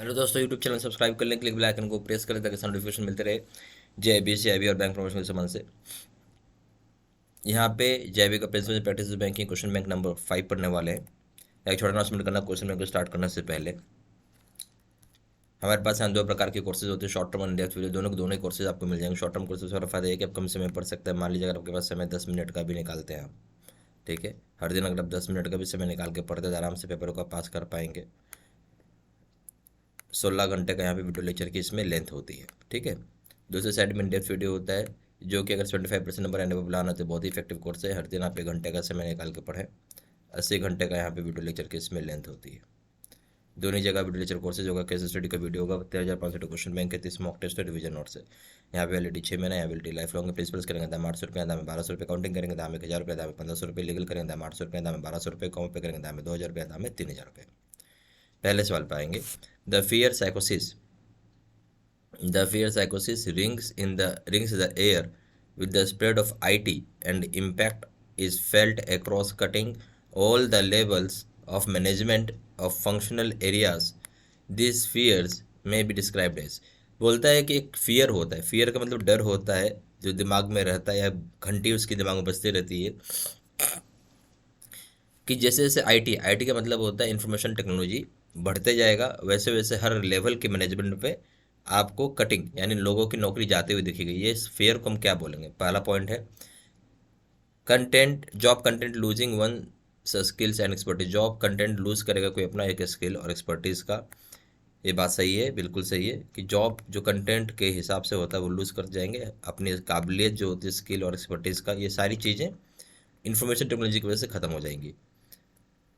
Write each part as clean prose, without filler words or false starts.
Hello दोस्तों, YouTube channel subscribe कर लें, क्लिक बेल आइकन को प्रेस करें ताकि नोटिफिकेशन मिलते रहे जेआईबी, सीआईबी और बैंक प्रमोशन के संबंध से। यहाँ पे जेआईबी का principle practice banking question bank number 5 पढ़ने वाले हैं। एक छोटा अनाउंसमेंट करना क्वेश्चन बैंक को स्टार्ट करने से पहले। हमारे पास यहाँ दो प्रकार के कोर्सेज होते हैं, शॉर्ट टर्म और डेप्थ वीडियो। दोनों ही कोर्सेज आपको मिल जाएंगे। शॉर्ट टर्म कोर्सेज का फायदा है कि आप कम समय में पढ़ सकते हैं। मान लीजिए अगर आपके पास समय 10 मिनट का भी निकालते हैं आप, ठीक है, हर दिन अगर आप 10 मिनट का भी समय निकाल के पढ़ते हैं तो आराम से पेपर को पास कर पाएंगे। 16 घंटे का यहाँ पे वीडियो लेक्चर की इसमें लेंथ होती है, ठीक है। दूसरे साइड में डेप्थ वीडियो होता है, जो कि अगर 75% नंबर एंड अबव लाना तो बहुत ही इफेक्टिव कोर्स है। हर दिन आप 1 घंटे का समय निकाल के पढ़ें। 80 घंटे का यहाँ पे वीडियो लेक्चर की इसमें लेंथ होती है। दोनों जगह वीडियो लेक्चर कोर्सेज होगा। केस स्टडी का वीडियो होगा। 13,500 क्वेश्चन बैंक के 30 मॉक टेस्ट और रिविजन नोट्स है। यहाँ पे वैलिडिटी 6 महीना, यहाँ वैलिडिटी लाइफ लॉन्ग। प्रिंसिपल्स करेंगे दाम 800 रुपये, दाम 1200 रुपये। काउंटिंग करेंगे दाम 1,000 रुपये, दाम 1,500 रुपये। लीगल करेंगे दाम 800 रुपये, दाम 1200 रुपये। कॉम पे करेंगे दाम 2,000 रुपये, दाम 3,000 रुपये। पहले सवाल पे आएंगे। द फियर साइकोसिस The fear psychosis rings the air with the spread of IT, and impact is felt across cutting all the levels of management of functional areas. These fears may be described as। बोलता है कि एक fear होता है। Fear का मतलब डर होता है जो दिमाग में रहता है या घंटी उसकी दिमाग में बजती रहती है कि जैसे जैसे आईटी का मतलब होता है इंफॉर्मेशन टेक्नोलॉजी बढ़ते जाएगा, वैसे वैसे हर लेवल के मैनेजमेंट पे आपको कटिंग यानी लोगों की नौकरी जाते हुए दिखेगी। ये फेयर को हम क्या बोलेंगे? पहला पॉइंट है content, job content losing one skills and expertise. Job content lose करेगा कोई अपना एक स्किल और एक्सपर्टीज का। ये बात सही है, बिल्कुल सही है कि जॉब जो कंटेंट के हिसाब से होता है वो लूज कर जाएंगे। अपनी काबिलियत जो होती है, स्किल और एक्सपर्टीज का, ये सारी चीज़ें इंफॉर्मेशन टेक्नोलॉजी की वजह से खत्म हो जाएंगी।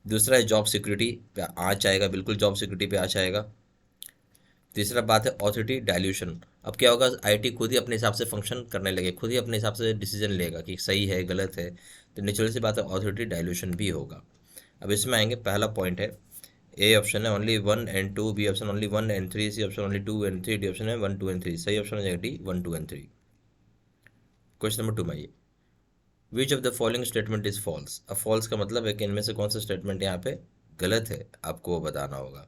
दूसरा है जॉब सिक्योरिटी पे आँच आएगा, बिल्कुल जॉब सिक्योरिटी पे आँच आएगा। तीसरा बात है ऑथोरिटी डायल्यूशन। अब क्या होगा, आईटी खुद ही अपने हिसाब से फंक्शन करने लगे, खुद ही अपने हिसाब से डिसीजन लेगा कि सही है गलत है, तो नेचुरल सी बात है ऑथोरिटी डायल्यूशन भी होगा। अब इसमें आएंगे। पहला पॉइंट है ए ऑप्शन है only 1 and 2, B option only 1 and 3, C option only 2 and 3, D option है 1 2 and 3। सही ऑप्शन हो जाएगा डी 1 2 and 3। क्वेश्चन नंबर 2 में आइए। Which of the following statement is false. अब फॉल्स का मतलब है कि इनमें से कौन सा स्टेटमेंट यहाँ पे गलत है, आपको वो बताना होगा।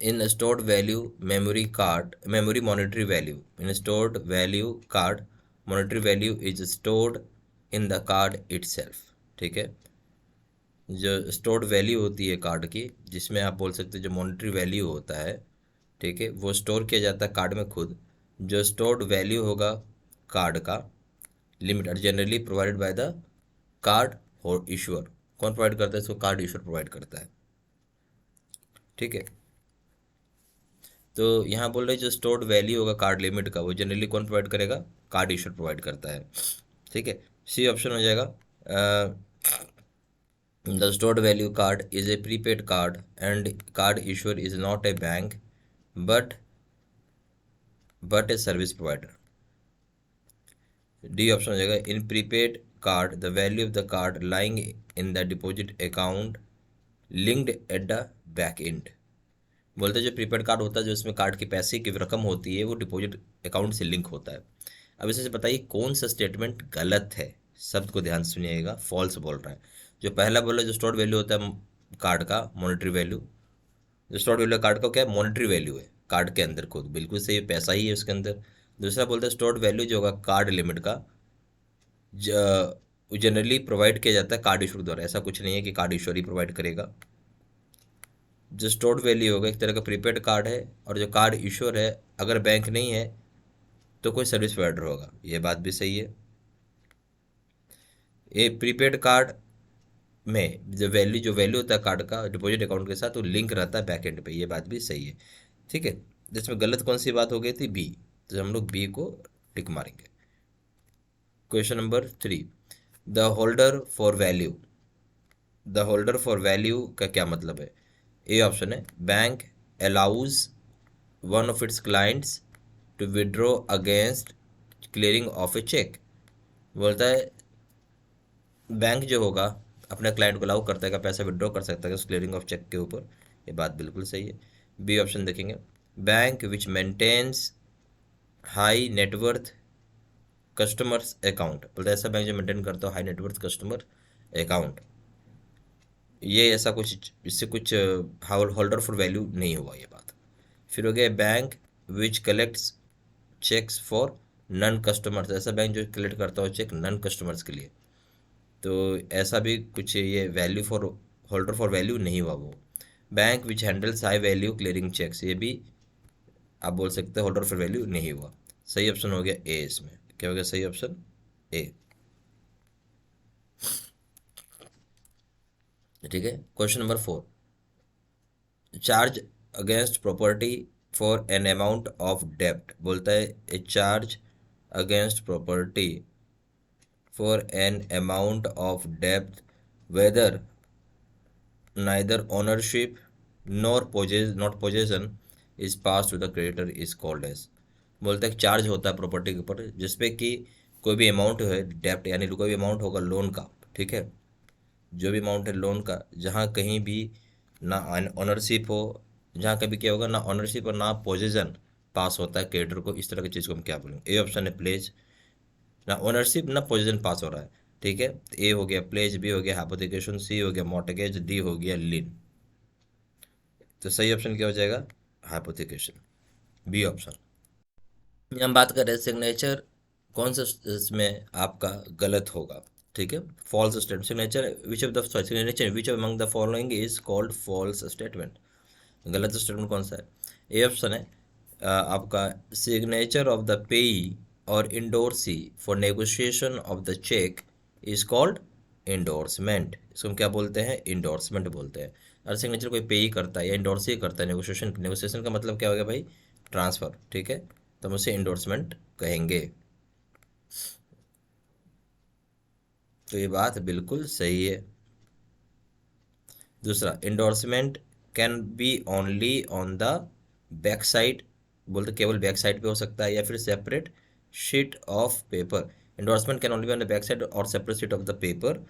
In stored value memory card memory monetary value in stored value card monetary value is stored in the card itself। ठीक है, जो स्टोर्ड वैल्यू होती है कार्ड की, जिसमें आप बोल सकते हो जो मॉनेटरी वैल्यू होता है, ठीक है, वो स्टोर किया जाता है कार्ड में खुद। जो स्टोर्ड वैल्यू होगा कार्ड का limit are generally provided by the card और इशूअर। कौन प्रोवाइड करता है इसको? कार्ड इशूअर प्रोवाइड करता है, ठीक है। तो यहाँ बोल रहे जो स्टोर्ड वैल्यू होगा कार्ड लिमिट का, वो जनरली कौन प्रोवाइड करेगा? कार्ड इशूर प्रोवाइड करता है, ठीक है। सी ऑप्शन हो जाएगा। The stored value card is a prepaid card and card issuer is not a bank but a service provider. D option हो जाएगा। In prepaid card the value of the card lying in the deposit account linked at the back end. बोलते हैं जो prepaid card होता है, जो इसमें card के पैसे की रकम होती है, वो डिपॉजिट अकाउंट से लिंक होता है। अब इसमें से बताइए कौन सा स्टेटमेंट गलत है। शब्द को ध्यान से सुनिएगा, फॉल्स बोल रहा है। जो पहला बोला जो स्टोर्ड वैल्यू होता है कार्ड का मॉनेटरी वैल्यू, जो स्टोर्ड वैल्यू कार्ड का क्या है? मॉनेटरी वैल्यू है कार्ड के अंदर खुद, बिल्कुल सही, पैसा ही है उसके अंदर। दूसरा बोलते हैं स्टोर्ड वैल्यू जो होगा कार्ड लिमिट का, जनरली प्रोवाइड किया जाता है कार्ड इशूर द्वारा। ऐसा कुछ नहीं है कि कार्ड इशूर ही प्रोवाइड करेगा। जो स्टोर्ड वैल्यू होगा एक तरह का प्रीपेड कार्ड है, और जो कार्ड इशूर है अगर बैंक नहीं है तो कोई सर्विस प्रोवाइडर होगा। ये बात भी सही है। ये प्रीपेड कार्ड में जो वैल्यू होता है कार्ड का डिपॉजिट अकाउंट के साथ, वो लिंक रहता है बैक एंड पे। ये बात भी सही है, ठीक है। जिसमें गलत कौन सी बात हो गई थी? बी। तो हम लोग बी को टिक मारेंगे। Question number 3। The holder for value. The holder for value का क्या मतलब है? ए ऑप्शन है bank allows one of its clients to withdraw against clearing of a cheque. बोलता है बैंक जो होगा अपने क्लाइंट को अलाउ करता है कि पैसा विड्रॉ कर सकता है उस क्लियरिंग ऑफ चेक के ऊपर। ये बात बिल्कुल सही है। बी ऑप्शन देखेंगे। Bank which maintains high net worth customers account. बोलता है ऐसा बैंक जो मेंटेन करता हो हाई नेटवर्थ कस्टमर अकाउंट। ये ऐसा कुछ, इससे कुछ होल्डर फॉर वैल्यू नहीं हुआ ये बात। फिर हो गया bank which collects cheques for non customers, ऐसा बैंक जो कलेक्ट करता हो चेक नन कस्टमर्स के लिए, तो ऐसा भी कुछ ये value for holder for value नहीं हुआ वो। Bank which handles high value clearing cheques, ये भी आप बोल सकते हो होल्डर फॉर वैल्यू नहीं हुआ। सही ऑप्शन हो गया ए, इसमें क्या हो गया सही ऑप्शन ए। ठीक है, question number 4, charge against property for an amount of डेब्ट, बोलता है a charge against property for an amount of डेब्ट whether neither ownership nor not possession is pass to the creditor is called as, बोलते हैं charge होता है property के ऊपर जिसपे कि कोई भी अमाउंट है डेप्ट, यानी कोई भी अमाउंट होगा लोन का, ठीक है, जो भी अमाउंट है लोन का, जहाँ कहीं भी ना ऑनरशिप हो, जहाँ कभी क्या होगा ना ऑनरशिप और ना पोजेशन पास होता है क्रेडिटर को, इस तरह की चीज़ को हम क्या बोलेंगे। ए ऑप्शन है प्लेज, ना ओनरशिप ना पोजीशन पास हो रहा है, ठीक है, ए हो गया प्लेज, बी हो गया हाइपोथिकेशन, सी हो गया मॉर्टगेज, डी हो गया लीन। तो सही ऑप्शन क्या हो जाएगा, हाइपोथिकेशन, बी ऑप्शन। हम बात कर रहे हैं सिग्नेचर कौन सा इसमें आपका गलत होगा, ठीक है, false statement. Signature which of the signature which among the following is called false statement, गलत स्टेटमेंट कौन सा है। ए ऑप्शन है आपका सिग्नेचर ऑफ द पेई और endorsee for negotiation of the cheque is called endorsement, इसको हम क्या बोलते हैं, इंडोर्समेंट बोलते हैं। अगर सिग्नेचर कोई पेई करता है या इंडोर्स ही करता है, नेगोशिएशन, नेगोशिएशन का मतलब क्या हो गया भाई, ट्रांसफ़र, ठीक है, तो हम उसे इंडोर्समेंट कहेंगे। तो ये बात बिल्कुल सही है। दूसरा, endorsement can be only on the back side, बोलते केवल बैक साइड पे हो सकता है या फिर separate sheet of paper. Endorsement can only be on the back side और separate sheet of the paper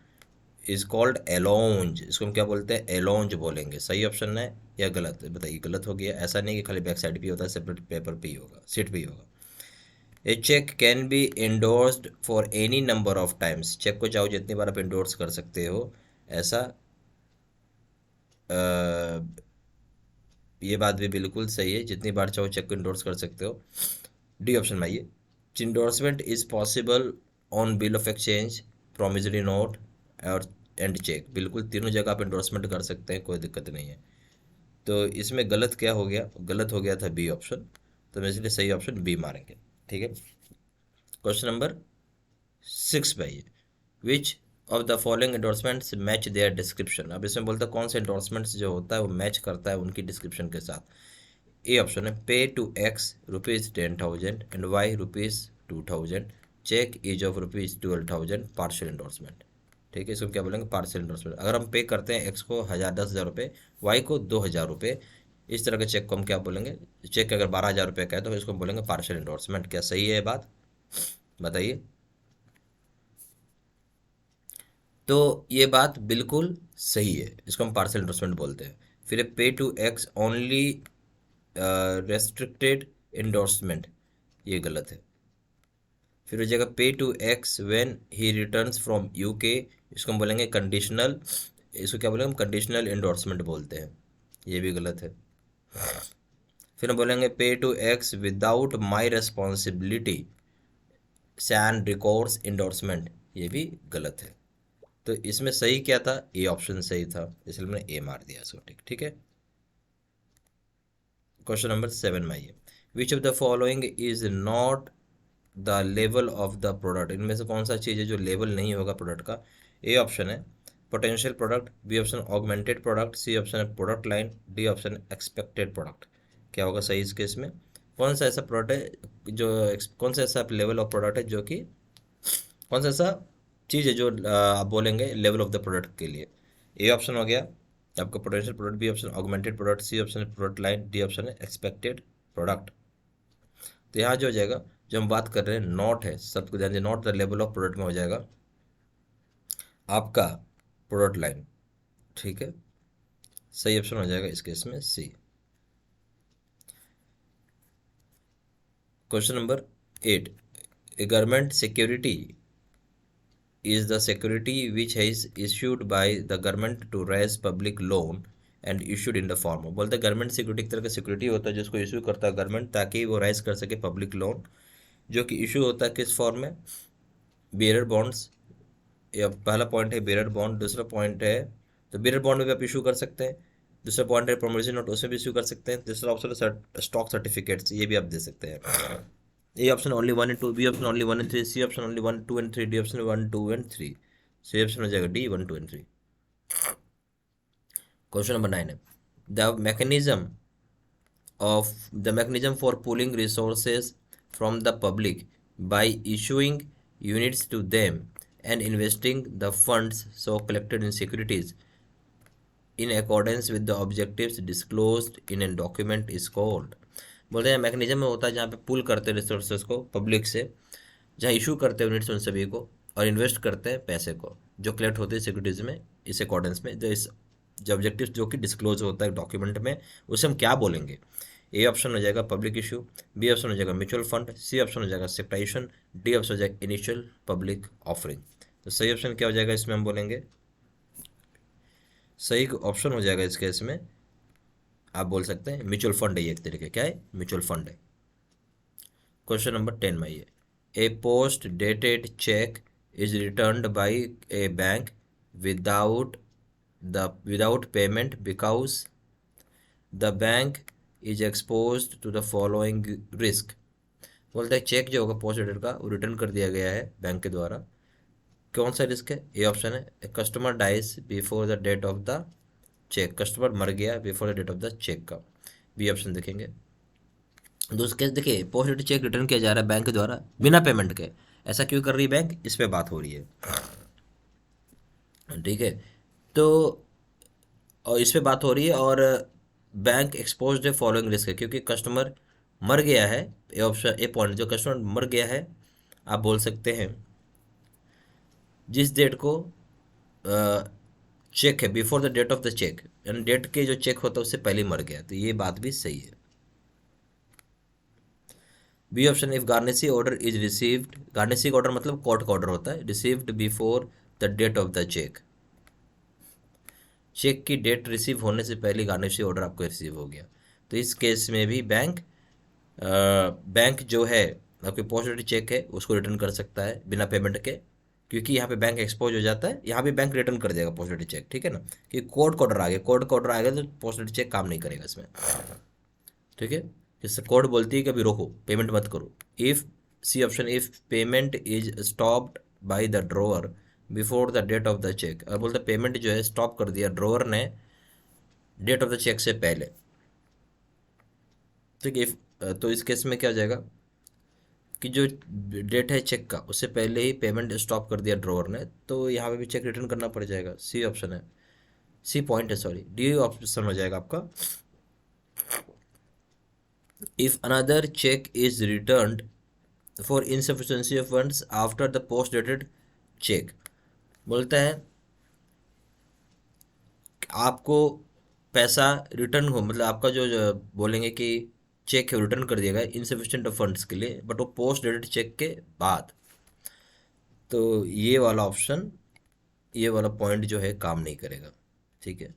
is called allonge, इसको हम क्या बोलते हैं, एलोंज बोलेंगे। सही ऑप्शन है या गलत, बताइए गलत हो गया, ऐसा नहीं कि खाली बैक साइड पे होता है, सेपरेट पेपर पे ही होगा, सीट पे ही होगा। A cheque can be endorsed for any number of times, cheque को चाहो जितनी बार आप इंडोर्स कर सकते हो, ऐसा ये बात भी बिल्कुल सही है, जितनी बार चाहो चेक को इंडोर्स कर सकते हो। डी ऑप्शन में आइए, endorsement is possible on bill of exchange, promissory note और एंड चेक, बिल्कुल तीनों जगह आप इंडोर्समेंट कर सकते हैं, कोई दिक्कत नहीं है। तो इसमें गलत क्या हो गया, गलत हो गया था बी ऑप्शन, तो हम इसलिए सही ऑप्शन बी मारेंगे, ठीक है। क्वेश्चन नंबर 6 पे आइए, which of the following endorsements match there description, अब इसमें बोलता है कौन से एंडोर्समेंट्स जो होता है वो मैच करता है उनकी डिस्क्रिप्शन के साथ। ए ऑप्शन है pay to x rupees 10,000 and y rupees 2,000, cheque is of rupees 12,000, partial endorsement, ठीक है, इसको क्या बोलेंगे, पार्शियल एंडोर्समेंट। अगर हम पे करते हैं एक्स को 10,000 10,000 रुपये, वाई को 2,000 रुपये, इस तरह के चेक को हम क्या बोलेंगे, चेक अगर 12,000 रुपये का है तो इसको हम बोलेंगे पार्शियल एंडोर्समेंट। क्या सही है ये बात, बताइए। तो ये बात बिल्कुल सही है, इसको हम पार्शियल एंडोर्समेंट बोलते हैं। फिर pay to x only restricted endorsement, ये गलत है। फिर हो जाएगा pay to x when he returns from UK, इसको हम बोलेंगे कंडीशनल, इसको क्या बोलेंगे हम, कंडीशनल एंडोर्समेंट बोलते हैं, ये भी गलत है। फिर हम बोलेंगे pay to x without my responsibility sans recourse endorsement, ये भी गलत है। तो इसमें सही क्या था, ए ऑप्शन सही था, इसलिए मैंने ए मार दिया इसको, ठीक ठीक है। क्वेश्चन नंबर 7 में आइए, which of the following is not the level of the product, इनमें से कौन सा चीज़ है जो लेवल नहीं होगा प्रोडक्ट का। ए ऑप्शन है potential product, B option augmented product, C option है product line, D option expected product. क्या होगा सही इस केस में, कौन सा ऐसा प्रोडक्ट है जो, कौन सा ऐसा लेवल ऑफ प्रोडक्ट है जो कि, कौन सा ऐसा चीज़ है जो आप बोलेंगे लेवल ऑफ द प्रोडक्ट के लिए। ए ऑप्शन हो गया आपका potential product, B option augmented product, C option है प्रोडक्ट लाइन, डी ऑप्शन है एक्सपेक्टेड प्रोडक्ट। तो यहाँ जो हो जाएगा, जो हम बात कर रहे हैं नॉट है, सबको ध्यान दीजिए, not the level of product में हो जाएगा आपका प्रोडक्ट लाइन, ठीक है, सही ऑप्शन हो जाएगा इस केस में C. Question number 8, a government security is the security which is issued by the government to raise public loan and issued in the form of, बोलते हैं गवर्नमेंट सिक्योरिटी एक तरह का सिक्योरिटी होता है जिसको इशू करता है गवर्नमेंट ताकि वो राइज कर सके पब्लिक लोन, जो कि इशू होता है किस फॉर्म में, बेरर बॉन्ड्स। या पहला पॉइंट है बेरर बॉन्ड, दूसरा पॉइंट है तो बेरर बॉन्ड में भी आप इशू कर सकते हैं, दूसरा पॉइंट है प्रोमिसरी नोट, उसमें भी इशू कर सकते हैं, तीसरा ऑप्शन है स्टॉक सर्टिफिकेट्स, ये भी आप दे सकते हैं। A option only 1 and 2, B option only 1 and 3, C option only 1, 2 and 3, D option 1, 2 and 3। C option हो जाएगा डी 1, 2 and 3। क्वेश्चन नंबर 9 है the mechanism for pooling resources from the public by issuing units to them and investing the funds so collected in securities in accordance with the objectives disclosed in a document is called। बोलते हैं mechanism में होता है जहाँ पे पुल करते हैं resources को पब्लिक से, जहाँ इशू करते हैं यूनिट्स उन सभी को और इन्वेस्ट करते हैं पैसे को जो कलेक्ट होते हैं सिक्योरिटीज में, इस अकॉर्डेंस में जो ऑब्जेक्टिव जो कि डिस्क्लोज होता है डॉक्यूमेंट में, उसे हम क्या बोलेंगे। ए ऑप्शन हो जाएगा पब्लिक इशू, बी ऑप्शन हो जाएगा म्यूचुअल फंड, सी ऑप्शन हो जाएगा सेक्टाइजेशन, डी ऑप्शन हो जाएगा इनिशियल पब्लिक ऑफरिंग। तो सही ऑप्शन क्या हो जाएगा इसमें, हम बोलेंगे सही ऑप्शन हो जाएगा इस केस में, आप बोल सकते हैं म्यूचुअल फंड है, ये एक तरीके क्या है, म्यूचुअल फंड है। क्वेश्चन नंबर 10 में ये a post dated cheque is returned by a bank without payment because the bank is exposed to the following risk. बोलते हैं चेक जो होगा पोस्ट डेटेड का वो रिटर्न कर दिया गया है बैंक के द्वारा, कौन सा रिस्क है, ए ऑप्शन है customer dies before the date of the cheque, customer मर गया before the date of the cheque का, बी ऑप्शन देखेंगे। दूसरे केस देखिए पोस्ट डेटेड चेक रिटर्न किया जा रहा है बैंक के द्वारा बिना पेमेंट के, ऐसा क्यों कर रही है बैंक, इस पे बात हो रही है, ठीक है। तो और इस पे बात हो रही है और बैंक एक्सपोज्ड है फॉलोइंग रिस्क है, क्योंकि कस्टमर मर गया है, ए ऑप्शन ए पॉइंट जो कस्टमर मर गया है, आप बोल सकते हैं जिस डेट को चेक है before the date of the cheque, यानी डेट के जो चेक होता है उससे पहले मर गया, तो ये बात भी सही है। B option if garnishee order is received, garnishee order मतलब कोर्ट का ऑर्डर होता है, received before the date of the cheque, cheque की डेट रिसीव होने से पहले गार्नेसी ऑर्डर आपको रिसीव हो गया, तो इस केस में भी बैंक जो है आपके पोस्ट डेटेड चेक है उसको रिटर्न कर सकता है बिना पेमेंट के, क्योंकि यहाँ पे बैंक एक्सपोज हो जाता है, यहाँ पे बैंक रिटर्न कर देगा पोस्ट डेटेड चेक, ठीक है ना, कि कोर्ट का ऑर्डर आ गया, कोर्ट का ऑर्डर आ गया तो पोस्ट डेटेड चेक काम नहीं करेगा इसमें, ठीक है। जिससे कोर्ट बोलती है कि अभी रोको पेमेंट मत करो, if C option if payment is stopped by the drawer before the date of the cheque, और बोलते पेमेंट जो है स्टॉप कर दिया ड्रॉअर ने डेट ऑफ द चेक से पहले, ठीक है। तो इस केस में क्या हो जाएगा कि जो डेट है चेक का उससे पहले ही पेमेंट स्टॉप कर दिया ड्रॉअर ने, तो यहाँ पे भी चेक रिटर्न करना पड़ जाएगा, सी ऑप्शन है, सी पॉइंट है सॉरी, डी ऑप्शन हो जाएगा आपका। If another cheque is returned for insufficiency of funds after the post dated cheque, बोलता है आपको पैसा रिटर्न हो, मतलब आपका जो बोलेंगे कि चेक है रिटर्न कर दिया गया इनसफिशिएंट ऑफ फंड्स के लिए, बट वो पोस्ट डेटेड चेक के बाद, तो ये वाला ऑप्शन, ये वाला पॉइंट जो है काम नहीं करेगा, ठीक है।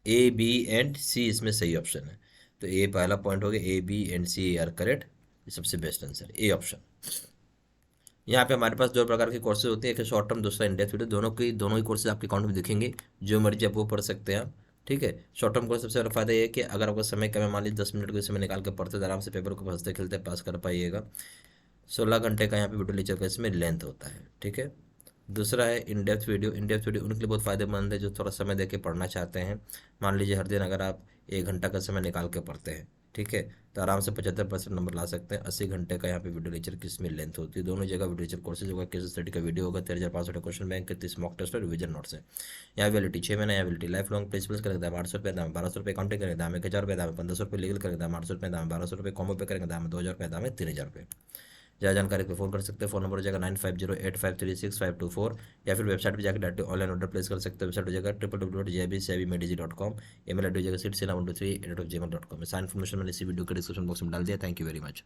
ए बी एंड सी इसमें सही ऑप्शन है, तो ए पहला पॉइंट हो गया, A B and C are correct, ये सबसे बेस्ट आंसर ए ऑप्शन। यहाँ पे हमारे पास दो प्रकार के कोर्सेज होते हैं, एक शॉर्ट टर्म दूसरा इन डेप्थ वीडियो, दोनों ही कोर्सेज आपके अकाउंट में दिखेंगे, जो मर्जी आप वो पढ़ सकते हैं आप, ठीक है। शॉर्ट टर्म कोर्स सबसे बड़ा फायदा ये है कि अगर आपका समय कम है, मान लीजिए 10 मिनट का समय निकाल के पढ़ते तो आराम से पेपर को हंसते खेलते पास कर पाइएगा। 16 घंटे का यहाँ पे वीडियो लेक्चर का इसमें लेंथ होता है, ठीक है। दूसरा है in depth video, in depth video उनके लिए बहुत फ़ायदेमंद है जो थोड़ा समय दे के पढ़ना चाहते हैं, मान लीजिए हर दिन अगर आप 1 घंटा का समय निकाल के पढ़ते हैं, ठीक है, तो आराम से 75% नंबर ला सकते हैं। 80 घंटे का यहाँ पे वीडियो लेक्चर की इसमें लेंथ होती है, दोनों जगह वीडियो लेक्चर कोर्सेज होगा, केस स्टडी का वीडियो होगा, 13,500 क्वेश्चन बैंक के 30 मॉक टेस्ट और रिवीजन नोट्स है। यहाँ वैलिडिटी 6 महीना, यहाँ वैलिडिटी लाइफ लॉन्ग, प्रिंसिपल्स करेंगे दाम 800 रुपये, दाम 1200 रुपये, अकाउंटिंग करेंगे दाम 1000 रुपये, दाम 1500 रुपये, लीगल करेंगे दाम 800 रुपये, दाम 1200 रुपये, कॉमो पे करेंगे दाम 2000 रुपये, दाम 3000 रुपये। ज़्यादा जानकारी पे फोन कर सकते हैं, फोन नंबर हो जाएगा 9508536524, या फिर वेबसाइट पर जाकर डायरेक्ट ऑनलाइन ऑर्डर प्लेस कर सकते हैं। वेबसाइट हो जाएगा www.jbcibmedg.com, email एड्रेस हो जाएगा seatsela123@gmail.com। सारी इन्फॉर्मेशन मैंने इसी वीडियो के डिस्क्रिप्शन बॉक्स में डाल दिया। Thank you very much.